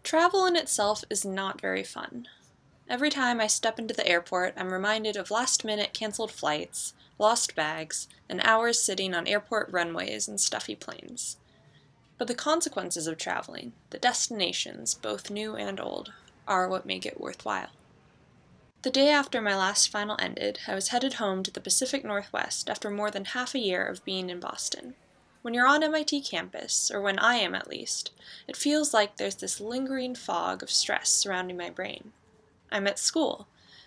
Travel in itself is not very fun. Every time I step into the airport, I'm reminded of last-minute canceled flights, lost bags, and hours sitting on airport runways and stuffy planes. But the consequences of traveling, the destinations, both new and old, are what make it worthwhile. The day after my last final ended, I was headed home to the Pacific Northwest after more than half a year of being in Boston. When you're on MIT campus, or when I am at least, it feels like there's this lingering fog of stress surrounding my brain. I'm at school.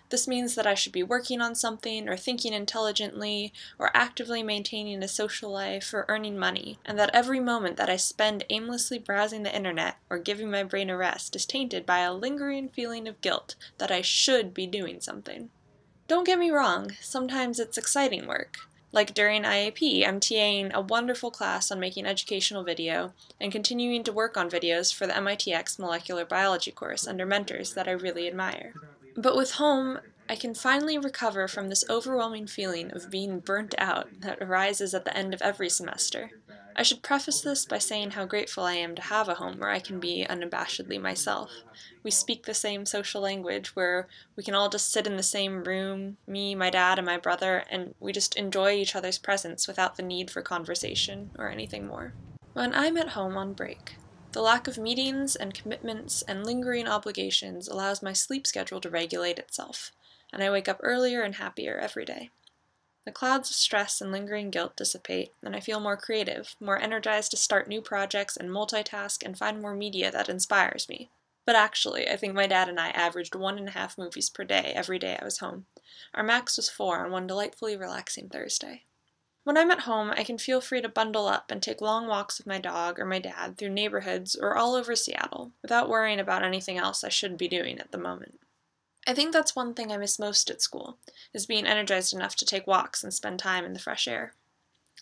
This means that I should be working on something, or thinking intelligently, or actively maintaining a social life, or earning money, and that every moment that I spend aimlessly browsing the internet, or giving my brain a rest, is tainted by a lingering feeling of guilt that I should be doing something. Don't get me wrong, sometimes it's exciting work. Like during IAP, I'm TAing a wonderful class on making educational video, and continuing to work on videos for the MITx molecular biology course under mentors that I really admire. But with home, I can finally recover from this overwhelming feeling of being burnt out that arises at the end of every semester. I should preface this by saying how grateful I am to have a home where I can be unabashedly myself. We speak the same social language where we can all just sit in the same room, me, my dad, and my brother, and we just enjoy each other's presence without the need for conversation or anything more. When I'm at home on break, the lack of meetings and commitments and lingering obligations allows my sleep schedule to regulate itself, and I wake up earlier and happier every day. The clouds of stress and lingering guilt dissipate, and I feel more creative, more energized to start new projects and multitask and find more media that inspires me. But actually, I think my dad and I averaged 1.5 movies per day every day I was home. Our max was 4 on one delightfully relaxing Thursday. When I'm at home, I can feel free to bundle up and take long walks with my dog or my dad through neighborhoods or all over Seattle, without worrying about anything else I should be doing at the moment. I think that's one thing I miss most at school, is being energized enough to take walks and spend time in the fresh air.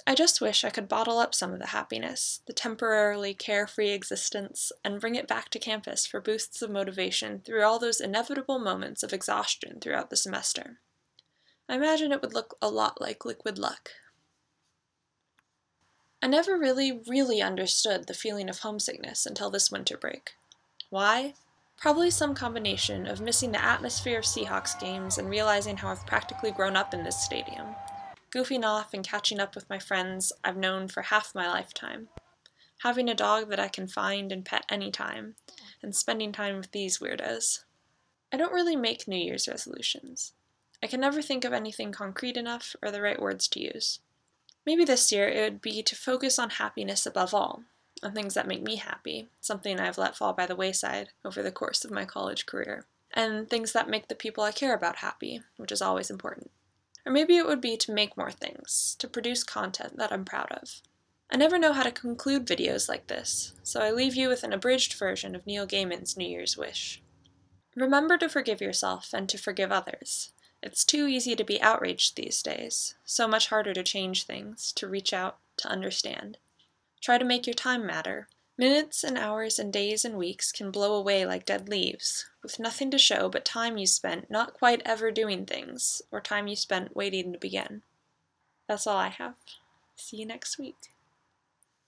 I just wish I could bottle up some of the happiness, the temporarily carefree existence, and bring it back to campus for boosts of motivation through all those inevitable moments of exhaustion throughout the semester. I imagine it would look a lot like Liquid Luck. I never really understood the feeling of homesickness until this winter break. Why? Probably some combination of missing the atmosphere of Seahawks games and realizing how I've practically grown up in this stadium, goofing off and catching up with my friends I've known for half my lifetime, having a dog that I can find and pet anytime, and spending time with these weirdos. I don't really make New Year's resolutions. I can never think of anything concrete enough or the right words to use. Maybe this year it would be to focus on happiness above all, on things that make me happy, something I've let fall by the wayside over the course of my college career, and things that make the people I care about happy, which is always important. Or maybe it would be to make more things, to produce content that I'm proud of. I never know how to conclude videos like this, so I leave you with an abridged version of Neil Gaiman's New Year's wish. Remember to forgive yourself and to forgive others. It's too easy to be outraged these days, so much harder to change things, to reach out, to understand. Try to make your time matter. Minutes and hours and days and weeks can blow away like dead leaves, with nothing to show but time you spent not quite ever doing things, or time you spent waiting to begin. That's all I have. See you next week.